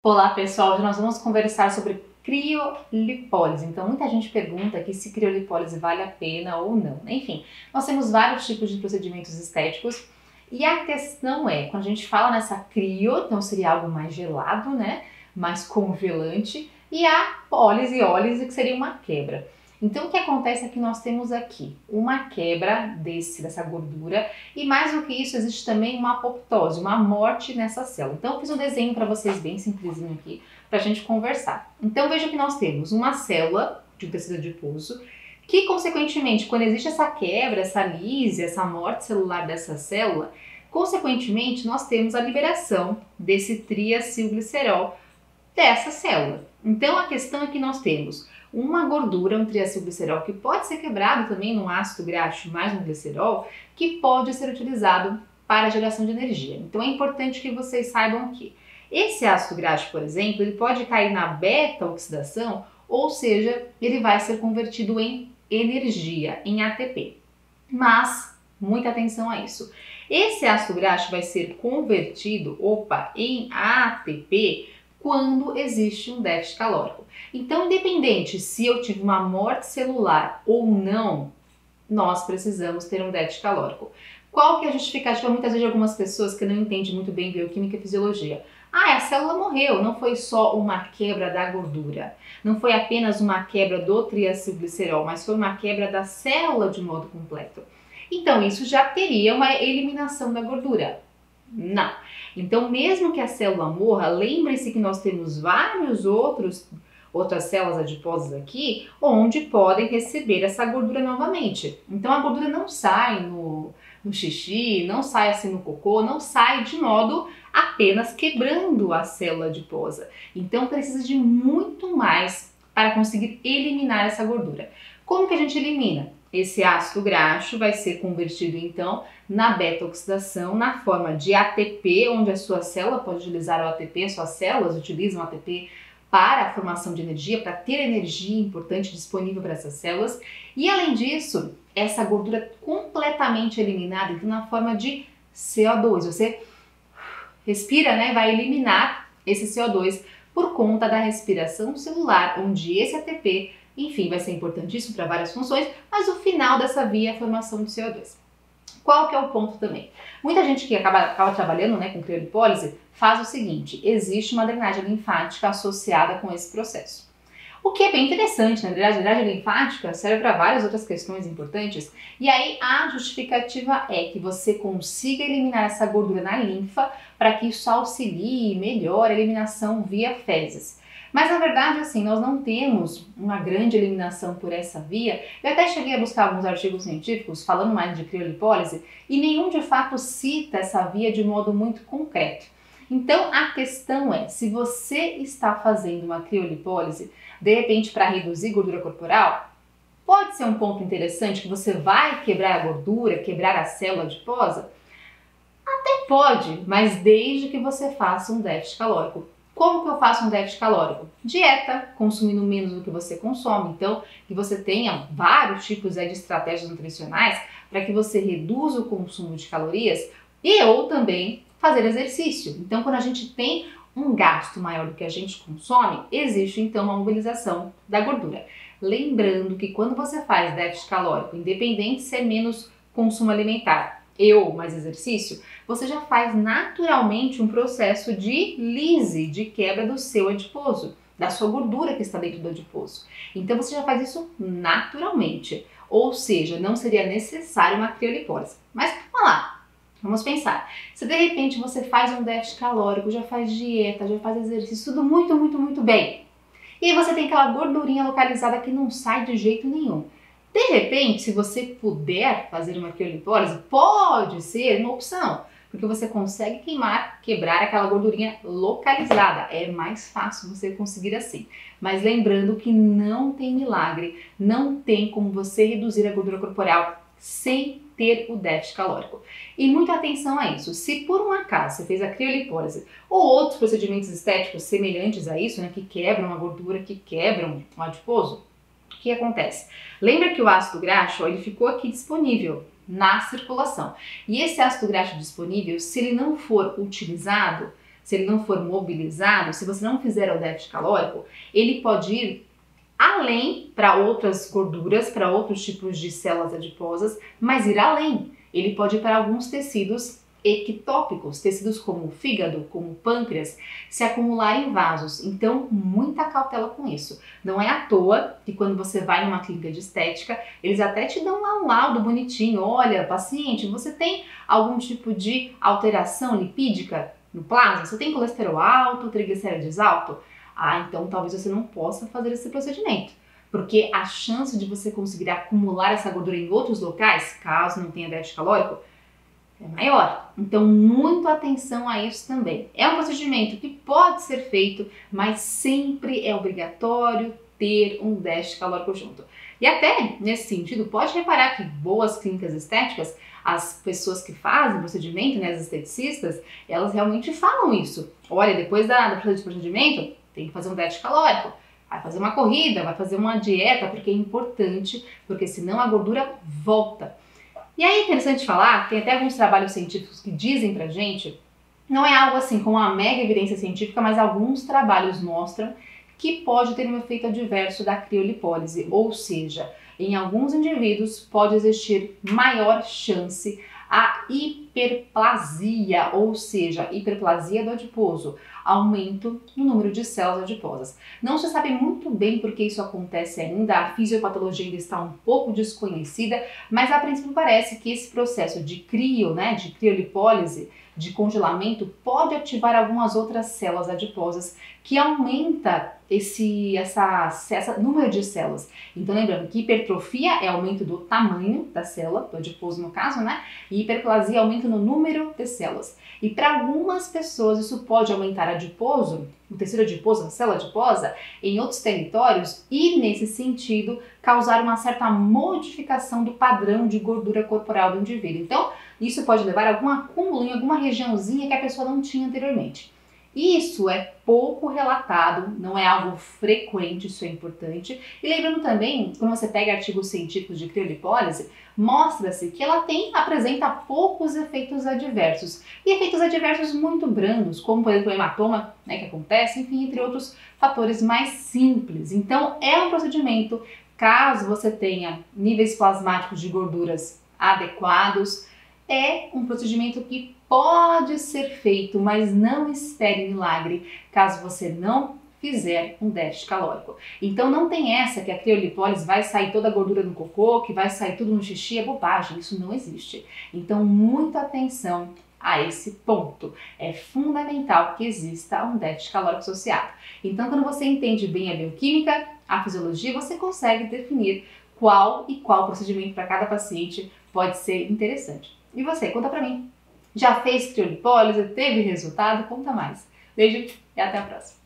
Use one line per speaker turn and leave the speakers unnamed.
Olá pessoal, hoje nós vamos conversar sobre criolipólise. Então muita gente pergunta aqui se criolipólise vale a pena ou não. Enfim, nós temos vários tipos de procedimentos estéticos e a questão é, quando a gente fala nessa crio, então seria algo mais gelado, né? Mais congelante, e a ólise, que seria uma quebra. Então o que acontece é que nós temos aqui uma quebra dessa gordura e mais do que isso existe também uma apoptose, uma morte nessa célula. Então eu fiz um desenho para vocês bem simplesinho aqui para a gente conversar. Então veja que nós temos uma célula de um tecido adiposo que consequentemente quando existe essa quebra, essa lise, essa morte celular dessa célula, consequentemente nós temos a liberação desse triacilglicerol dessa célula. Então a questão é que nós temos uma gordura, um triacilglicerol, que pode ser quebrado também num ácido graxo mais um glicerol, que pode ser utilizado para a geração de energia. Então é importante que vocês saibam que esse ácido graxo, por exemplo, ele pode cair na beta-oxidação, ou seja, ele vai ser convertido em energia, em ATP. Mas, muita atenção a isso. Esse ácido graxo vai ser convertido, em ATP quando existe um déficit calórico. Então, independente se eu tive uma morte celular ou não, nós precisamos ter um déficit calórico. Qual que é a justificativa, muitas vezes, de algumas pessoas que não entendem muito bem bioquímica e fisiologia? A célula morreu, não foi só uma quebra da gordura, não foi apenas uma quebra do triacilglicerol, mas foi uma quebra da célula de modo completo. Então, isso já teria uma eliminação da gordura. Não. Então, mesmo que a célula morra, lembre-se que nós temos outras células adiposas aqui, onde podem receber essa gordura novamente. Então, a gordura não sai no xixi, não sai assim no cocô, não sai de modo apenas quebrando a célula adiposa. Então, precisa de muito mais para conseguir eliminar essa gordura. Como que a gente elimina? Esse ácido graxo vai ser convertido então na beta-oxidação na forma de ATP, onde a sua célula pode utilizar o ATP, suas células utilizam o ATP para a formação de energia, para ter energia importante disponível para essas células. E além disso, essa gordura completamente eliminada então na forma de CO2. Você respira, né? Vai eliminar esse CO2 por conta da respiração celular, onde esse ATP, enfim, vai ser importantíssimo para várias funções, mas o final dessa via é a formação de CO2. Qual que é o ponto também? Muita gente que acaba trabalhando, né, com criolipólise faz o seguinte: existe uma drenagem linfática associada com esse processo. O que é bem interessante, né? A drenagem linfática serve para várias outras questões importantes, e aí a justificativa é que você consiga eliminar essa gordura na linfa para que isso auxilie e melhore a eliminação via fezes. Mas na verdade, assim, nós não temos uma grande eliminação por essa via. Eu até cheguei a buscar alguns artigos científicos falando mais de criolipólise e nenhum de fato cita essa via de modo muito concreto. Então a questão é, se você está fazendo uma criolipólise, de repente para reduzir gordura corporal, pode ser um ponto interessante que você vai quebrar a gordura, quebrar a célula adiposa? Até pode, mas desde que você faça um déficit calórico. Como que eu faço um déficit calórico? Dieta, consumindo menos do que você consome. Então, que você tenha vários tipos de estratégias nutricionais para que você reduza o consumo de calorias e ou também fazer exercício. Então, quando a gente tem um gasto maior do que a gente consome, existe então uma mobilização da gordura. Lembrando que quando você faz déficit calórico, independente se é menos consumo alimentar ou mais exercício, você já faz naturalmente um processo de lise, de quebra do seu adiposo, da sua gordura que está dentro do adiposo. Então você já faz isso naturalmente, ou seja, não seria necessário uma criolipólise. Mas vamos lá, vamos pensar. Se de repente você faz um déficit calórico, já faz dieta, já faz exercício, tudo muito bem, e aí você tem aquela gordurinha localizada que não sai de jeito nenhum. De repente, se você puder fazer uma criolipólise, pode ser uma opção, porque você consegue quebrar aquela gordurinha localizada. É mais fácil você conseguir assim. Mas lembrando que não tem milagre, não tem como você reduzir a gordura corporal sem ter o déficit calórico. E muita atenção a isso. Se por um acaso você fez a criolipólise ou outros procedimentos estéticos semelhantes a isso, né, que quebram a gordura, que quebram o adiposo, o que acontece? Lembra que o ácido graxo, ele ficou aqui disponível na circulação. E esse ácido graxo disponível, se ele não for utilizado, se ele não for mobilizado, se você não fizer o déficit calórico, ele pode ir além para outras gorduras, para outros tipos de células adiposas, mas ir além. Ele pode ir para alguns tecidos ectópicos, tecidos como o fígado, como o pâncreas, se acumular em vasos. Então, muita cautela com isso. Não é à toa que quando você vai numa clínica de estética, eles até te dão lá um laudo bonitinho. Olha, paciente, você tem algum tipo de alteração lipídica no plasma? Você tem colesterol alto, triglicérides alto? Ah, então talvez você não possa fazer esse procedimento. Porque a chance de você conseguir acumular essa gordura em outros locais, caso não tenha déficit calórico, é maior. Então, muita atenção a isso também. É um procedimento que pode ser feito, mas sempre é obrigatório ter um déficit calórico junto. E até, nesse sentido, pode reparar que boas clínicas estéticas, as pessoas que fazem o procedimento, né, as esteticistas, elas realmente falam isso. Olha, depois do procedimento, tem que fazer um déficit calórico. Vai fazer uma corrida, vai fazer uma dieta, porque é importante, porque senão a gordura volta. E aí é interessante falar, tem até alguns trabalhos científicos que dizem pra gente, não é algo assim com uma mega evidência científica, mas alguns trabalhos mostram que pode ter um efeito adverso da criolipólise, ou seja, em alguns indivíduos pode existir maior chance a hiperplasia, ou seja, hiperplasia do adiposo, aumento no número de células adiposas. Não se sabe muito bem por que isso acontece ainda, a fisiopatologia ainda está um pouco desconhecida, mas a princípio parece que esse processo de de criolipólise, de congelamento, pode ativar algumas outras células adiposas que aumenta esse número de células. Então lembrando que hipertrofia é aumento do tamanho da célula, do adiposo no caso, né? E hiperplasia é aumento no número de células. E para algumas pessoas isso pode aumentar adiposo, o tecido adiposo, a célula adiposa, em outros territórios e, nesse sentido, causar uma certa modificação do padrão de gordura corporal do indivíduo. Então, isso pode levar a algum acúmulo em alguma regiãozinha que a pessoa não tinha anteriormente. Isso é pouco relatado, não é algo frequente, isso é importante. E lembrando também, quando você pega artigos científicos de criolipólise, mostra-se que ela apresenta poucos efeitos adversos. E efeitos adversos muito brandos, como por exemplo o hematoma, né, que acontece, enfim, entre outros fatores mais simples. Então é um procedimento, caso você tenha níveis plasmáticos de gorduras adequados, é um procedimento que pode ser feito, mas não espere milagre caso você não fizer um déficit calórico. Então não tem essa que a criolipólise vai sair toda a gordura no cocô, que vai sair tudo no xixi, é bobagem, isso não existe. Então muita atenção a esse ponto. É fundamental que exista um déficit calórico associado. Então quando você entende bem a bioquímica, a fisiologia, você consegue definir qual procedimento para cada paciente pode ser interessante. E você, conta pra mim. Já fez criolipólise? Teve resultado? Conta mais. Beijo e até a próxima.